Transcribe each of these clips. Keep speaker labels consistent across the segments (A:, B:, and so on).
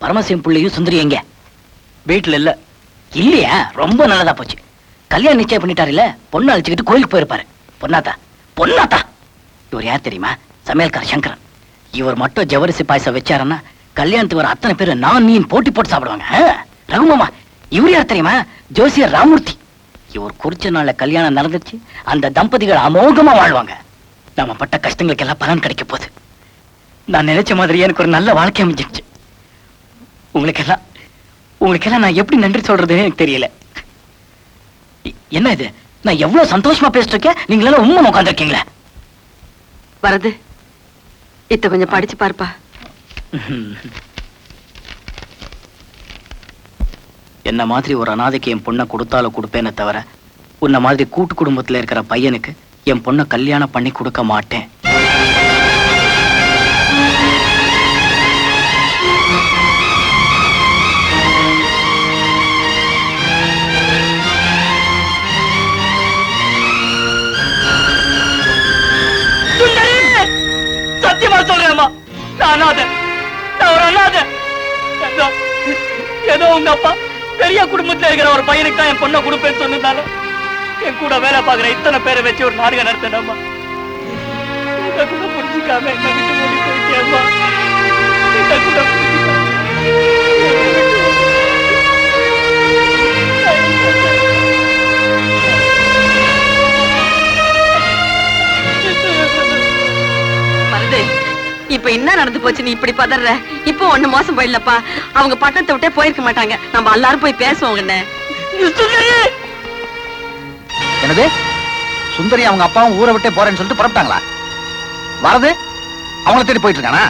A: பரமசிவம் பிள்ளையும் சுந்தரி எங்க? வீட்டுல இல்ல. இல்லையா? ரொம்ப நல்லதா போச்சு. கல்யாணம் நிச்சயம் பண்ணிட்டாரு இல்ல, பொண்ணு அழைச்சுக்கிட்டு கோயிலுக்கு போயிருப்பாரு. பொன்னாத்தா பொன்னாத்தா. இவர் யார் தெரியுமா? சமையல்கார சங்கரன். இவர் மட்டும் ஜவரிசி பாயசம் வச்சாருன்னா கல்யாணத்துக்கு வர அத்தனை பேரு நான் நீ போட்டி போட்டு சாப்பிடுவாங்க. ரகுமாமா, இவர் யார் தெரியுமா? ஜோசியர் ராமூர்த்தி. இவர் குறிச்ச நாள்ல கல்யாணம் நடந்துச்சு. அந்த தம்பதிகள் அமோகமா வாழ்வாங்க. நம்ம பட்ட கஷ்டங்களுக்கு எல்லாம் பலன் கிடைக்க போகுது. நான் நினைச்ச மாதிரி எனக்கு ஒரு நல்ல வாழ்க்கை அமைஞ்சிருச்சு. உங்களுக்கெல்லாம் நான் எப்படி நன்றி சொல்றதுன்னு எனக்கு தெரியல. என்ன இது? நான் எவ்வளவு சந்தோஷமா பேசிட்டு இருக்கேன், நீங்களெல்லாம் உண்மை உட்காந்துருக்கீங்களே.
B: வரது இத்த கொஞ்சம் படிச்சு பார்ப்பா.
A: என்ன மாதிரி ஒரு அனாதைக்கு என் பொண்ணை கொடுத்தாலும் கொடுப்பேனே தவிர, உன்ன மாதிரி கூட்டு குடும்பத்துல இருக்கிற பையனுக்கு என் பொண்ணை கல்யாணம் பண்ணி கொடுக்க மாட்டேன். சத்தியமா சொல்றேம்மா, நான் அனாதை. நான் ஒரு அனாதை. ஏதோ உங்க அப்பா பெரிய குடும்பத்துல இருக்கிற ஒரு பையனுக்கு தான் என் பொண்ணை கொடுப்பேன்னு சொன்னதால என் கூட வேலை பார்க்குற இத்தனை பேரை வச்சு ஒரு நாடகம் நடத்தினம்மா. இதை கூட புரிஞ்சுக்காம என்ன விட்டு ஓடி போயிட்டேம்மா. இதை கூட
B: இப்ப என்ன நடந்து போச்சு? நீ இப்படி பதற. இப்போ ஒண்ணு மோசம் போயிடலப்பா. அவங்க பட்டணத்தை விட்டே போயிருக்க மாட்டாங்க. நம்ம எல்லாரும் போய் பேசுவோம்.
C: என்னது? சுந்தரி அவங்க அப்பாவும் ஊரை விட்டே போறேன்னு சொல்லிட்டு புறப்பட்டாங்களா? வரது அவங்கள தேடி போயிட்டு இருக்கானா?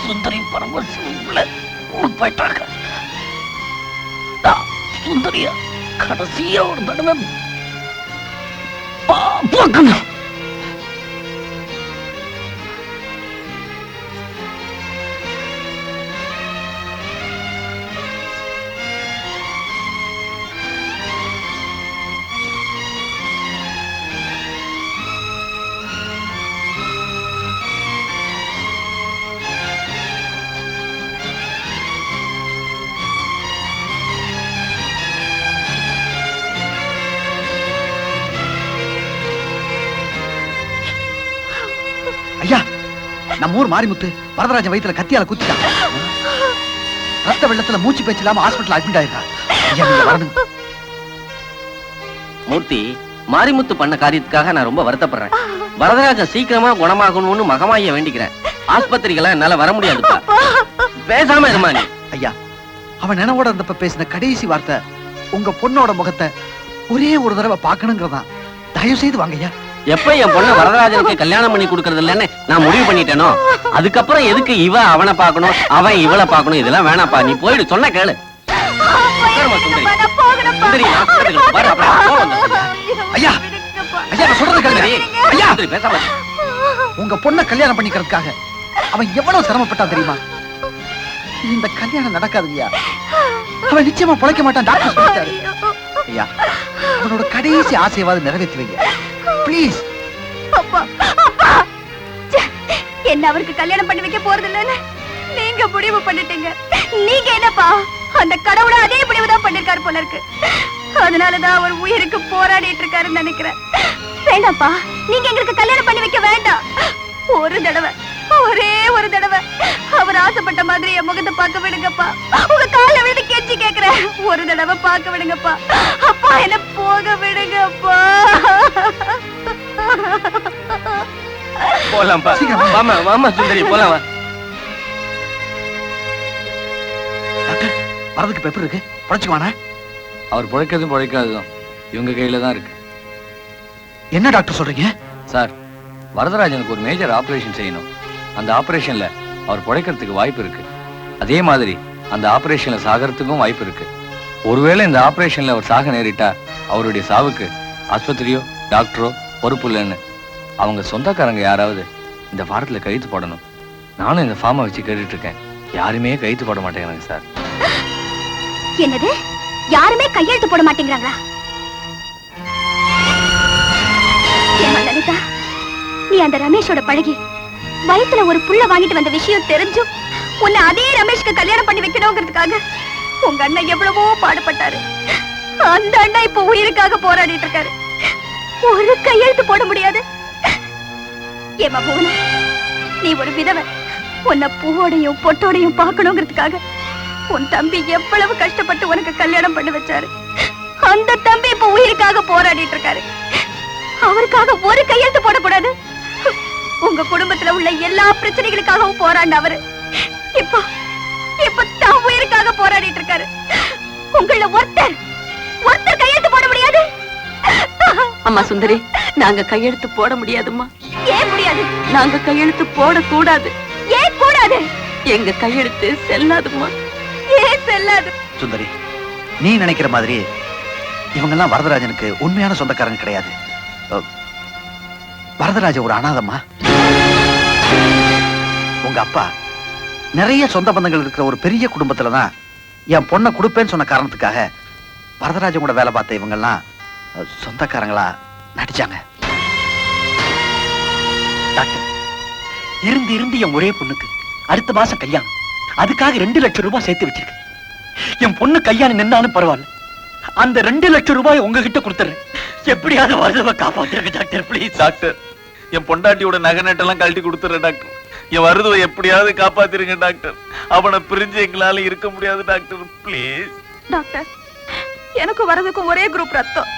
A: சுந்தரி பரமசிவம் போயிட்டாங்க. சுந்தரியா கடைசியா ஒரு தடவை பார்க்கணும்.
C: ஐயா, நம்ம ஊர் மாரிமுத்து வரதராஜன் வயித்துல கத்தியால குத்திட்டான். ரத்த வெள்ளத்துல மூச்சு பேச்சு இல்லாம ஹாஸ்பிட்டல் அட்மிட் ஆயிருக்கா. ஐயா, நீங்க வரணும்.
D: மூர்த்தி, மாரிமுத்து பண்ண காரியத்துக்காக நான் ரொம்ப வருத்தப்படுறேன். வரதராஜன் சீக்கிரமா குணமாகணும்னு மகமாய வேண்டிக்கிறேன். ஆஸ்பத்திரிக்கெல்லாம் என்னால வர முடியாதுப்பா. பேசாம இருமா நீ.
C: ஐயா, அவன் நினைவோட இருந்தப்ப பேசின கடைசி வார்த்தை உங்க பொண்ணோட முகத்தை ஒரே ஒரு தடவை பார்க்கணுங்கிறதான். தயவு செய்து வாங்க ஐயா.
D: எப்ப என் பொண்ண வரதராஜனுக்கு கல்யாணம் பண்ணி கொடுக்கறது இல்லன்னு நான் முடிவு பண்ணிட்டேனோ, அதுக்கப்புறம் எதுக்கு இவ அவனை பார்க்கணும், அவன் இவளை பார்க்கணும்? இதெல்லாம் வேணாப்பா, நீ போயிடு, சொன்ன கேளு. உட்காருமா சுந்தரி. சுந்தரி, நான் சொல்றதுக்கு பாரு, அப்புறம் கோவம் வந்துடும்.
C: ஐயா, ஐயா, நான் சொல்றது கேளுங்க. ஐயா,
D: சுந்தரி, பேசாம இரு.
C: உங்க பொண்ணை கல்யாணம் பண்ணிக்கிறதுக்காக அவன் எவ்வளவு சிரமப்பட்டான் தெரியுமா? இந்த கல்யாணம் நடக்காதுங்கய்யா. அவன் நிச்சயமா பிழைக்க மாட்டான், டாக்டர் சொல்லிட்டாரு. ஐயா, அவனோட கடைசி ஆசையாவது நிறைவேற்றி வைங்க ப்ளீஸ்.
E: என்ன அவருக்கு கல்யாணம் பண்ணி வைக்க போறது இல்லன்னு நீங்க முடிவு பண்ணிட்டீங்க. நீங்க என்னப்பா அந்த கடவுள அதே முடிவுதான் பண்ணிருக்காரு போல இருக்கு. அதனாலதான் அவர் உயிருக்கு போராடிட்டு இருக்காருன்னு நினைக்கிறேன். வேண்டாப்பா, நீங்க எங்களுக்கு கல்யாணம் பண்ணி வைக்க வேண்டாம். ஒரு தடவை, ஒரே ஒரு தடவை அவர் ஆசைப்பட்ட மாதிரி என் முகத்தை பார்க்க விடுங்கப்பா. உங்க கால விழுந்து கெஞ்சி கேக்குறேன், ஒரு தடவை பார்க்க விடுங்கப்பா. அப்பா, என்ன போக விடுங்கப்பா.
D: போலாம்ப்பா. வாமா, வாமா சுந்தரி, போலாம் வா.
C: டாக்டர், வரதுக்கு இப்ப எப்படி இருக்கு? பொழைச்சுக்குவானா?
F: அவர் பிழைக்கிறதும் பிழைக்காததும் இவங்க கையில தான் இருக்கு.
C: என்ன டாக்டர் சொல்றீங்க?
F: சார், வரதராஜனுக்கு ஒரு மேஜர் ஆபரேஷன் செய்யணும். அந்த ஆபரேஷன்ல அவர் பிழைக்கிறதுக்கு வாய்ப்பு இருக்கு. அதே மாதிரி அந்த ஆபரேஷன்ல சாகறதுக்கும் வாய்ப்பு இருக்கு. ஒருவேளை இந்த ஆபரேஷன்ல அவர் சாக நேரிட்டா அவருடைய சாவுக்கு ஆஸ்பத்திரியோ டாக்டரோ பொறுப்பு இல்லைன்னு அவங்க சொந்தக்காரங்க யாராவது இந்த வாரத்துல கையெழுத்து போடணும். நானும் இந்த ஃபார்மை வச்சு கேட்டுட்டு இருக்கேன். யாருமே கையெழுத்து போட மாட்டேங்கிறாங்க சார்.
E: என்னது, யாருமே கையெழுத்து போட மாட்டேங்கிறாங்களா? லலிதா, நீ அந்த ரமேஷோட பழகி வயித்துல ஒரு புள்ள வாங்கிட்டு வந்த விஷயம் தெரிஞ்சும் உன்னை அதே ரமேஷ்க்கு கல்யாணம் பண்ணி வைக்கணுங்கிறதுக்காக உங்க அண்ணன் எவ்வளவோ பாடுபட்டாரு. அந்த அண்ணன் இப்ப உயிருக்காக போராடிட்டு இருக்காரு. ஒரு கையெழுத்து போட முடியாது. ஏமா போகணும், நீ ஒரு விதவை. உன்னை பூவோடையும் பொட்டோடையும் பார்க்கணுங்கிறதுக்காக உன் தம்பி எவ்வளவு கஷ்டப்பட்டு உனக்கு கல்யாணம் பண்ணி வச்சாரு. அந்த தம்பி இப்ப உயிருக்காக போராடிட்டு இருக்காரு. அவருக்காக ஒரு கையெழுத்து போடக்கூடாது. உங்க குடும்பத்துல உள்ள எல்லா பிரச்சனைகளுக்காகவும் போராண்ட அவரு இப்போ தான் உயிருக்காக போராடிட்டு இருக்காரு. உங்கள ஒருத்தர் கையெழுத்து போட முடியாது.
B: அம்மா சுந்தரி, நாங்க கையெழுத்து போட முடியாதும்மா.
E: ஏன் முடியாது?
B: நாங்க கையெழுத்து போடக்கூடாது.
E: ஏன் கூடாது?
B: எங்க கையெழுத்து செல்லாதும்மா.
E: ஏன் செல்லாது?
C: சுந்தரி, நீ நினைக்கிற மாதிரி இவங்கெல்லாம் வரதராஜனுக்கு உண்மையான சொந்தக்காரங்க கிடையாது. வரதராஜ ஒரு அனாதம்மா. உங்க அப்பா நிறைய சொந்த பந்தங்கள் இருக்கிற ஒரு பெரிய குடும்பத்துலதான் என் பொண்ணை கொடுப்பேன்னு சொன்ன காரணத்துக்காக வரதராஜன் கூட வேலை பார்த்த இவங்கெல்லாம் சொந்தக்காரங்களா நடிச்சாங்க.
A: டாக்டர், இருந்து என் ஒரே பொண்ணுக்கு அடுத்த மாசம் கல்யாணம். அதுக்காக 2 லட்சம் ரூபாய் சேர்த்து வச்சிருக்கேன். என் பொண்ணு கல்யாணம் நின்னாலும் பரவாயில்ல, அந்த 2 லட்சம் ரூபாய் உங்ககிட்ட கொடுத்துறேன். எப்படியாவது வருதவை காப்பாத்துறேன் டாக்டர், ப்ளீஸ்.
G: டாக்டர், என் பொண்டாட்டியோட நகை நட்டெல்லாம் கழட்டி கொடுத்துறேன் டாக்டர். என் வருதுவை எப்படியாவது காப்பாத்திருங்க டாக்டர். அவனை பிரிஞ்சு எங்களால இருக்க முடியாது டாக்டர், ப்ளீஸ்.
B: டாக்டர், எனக்கு வரதுக்கும் ஒரே குரூப் ரத்தம்.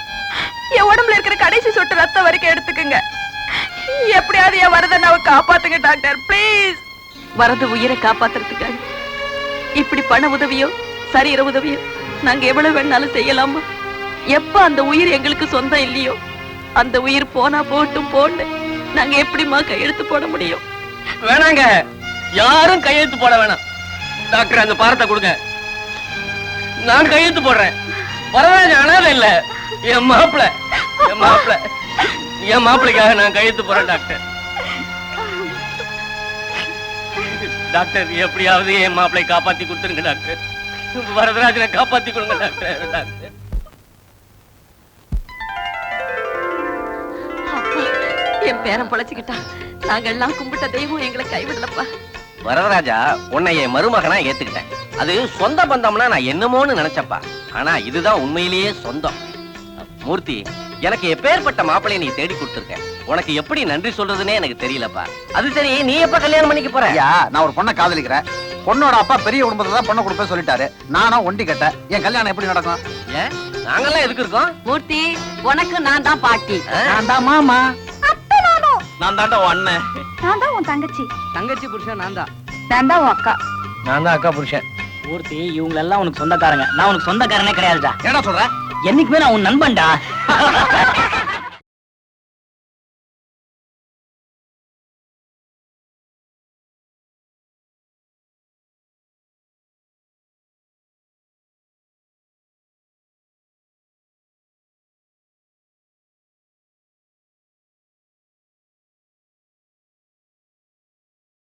B: என் உடம்புல இருக்கிற கடைசி சொட்டு ரத்தம் வரைக்கும் எடுத்துக்குங்க. எப்படியாவது என் வரதனாவை காப்பாத்துங்க டாக்டர், ப்ளீஸ். வரது உயிரை காப்பாத்துறதுக்காக இப்படி பண உதவியோ சரீர உதவியோ நாங்க எவ்வளவு வேணாலும் செய்யலாமா? எப்ப அந்த உயிர் எங்களுக்கு சொந்தம் இல்லையோ அந்த உயிர் போனா போட்டும் போன்னு நாங்க எப்படிமா கையெழுத்து போட முடியும்?
D: வேணாங்க, யாரும் கையெழுத்து போட வேணாம். டாக்டர், அந்த பாரத்தை கொடுங்க, நான் கையெழுத்து போடுறேன். வரதராஜன் அனாதை இல்ல, என் மாப்பிள்ளை. என் மாப்பிள்ளைக்காக நான் கையெழுத்து போறேன் டாக்டர். டாக்டர், எப்படியாவது என் மாப்பிள்ளை காப்பாத்தி கொடுத்துருங்க டாக்டர். வரதராஜனை காப்பாத்தி கொடுங்க டாக்டர். டாக்டர்,
B: என் பேரன் பொழைச்சுக்கிட்டா. நாங்க எல்லாம் கும்பிட்ட தெய்வம் எங்களை கைவிடலப்பா.
D: வரதராஜா, உன்னை என் மருமகனா ஏத்துக்கிட்டேன். அது சொந்த பந்தம்னா நான் என்னமோன்னு நினைச்சப்பா. ஆனா இதுதான் உண்மையிலேயே சொந்தம். மூர்த்தி, எனக்கு எப்பேற்பட்ட மாப்பிள்ளையை நீ தேடி கொடுத்துருக்க. உனக்கு எப்படி நன்றி சொல்றதுன்னே எனக்கு தெரியலப்பா. அது சரி, நீ எப்ப கல்யாணம் பண்ணிக்க போற?
C: ஐயா, நான் ஒரு பொண்ணை காதலிக்கிறேன். பொண்ணோட அப்பா பெரிய குடும்பத்துல தான் பொண்ணை கொடுப்பேன் சொல்லிட்டாரு. நானும் ஒண்டி கட்ட என் கல்யாணம் எப்படி நடக்கும்?
D: ஏன் நாங்கெல்லாம் எதுக்கு இருக்கோம்?
B: மூர்த்தி உனக்கு நான் தான் பாட்டி.
C: நான் தான் மாமா.
E: அத்தை நானும்.
G: நான் தாண்டா உன் அண்ணன்.
E: நான் தான் உன் தங்கச்சி.
F: தங்கச்சி புருஷன் நான் தான்.
B: நான் தான் உன் அக்கா.
F: நான் தான் அக்கா புருஷன்.
A: மூர்த்தி இவங்க எல்லாம் உனக்கு சொந்தக்காரங்க. நான் உனக்கு சொந்தக்காரனே கிடையாதுடா.
C: என்ன சொல்ற?
A: என்னைக்குமே நான் உன் நண்பன்டா.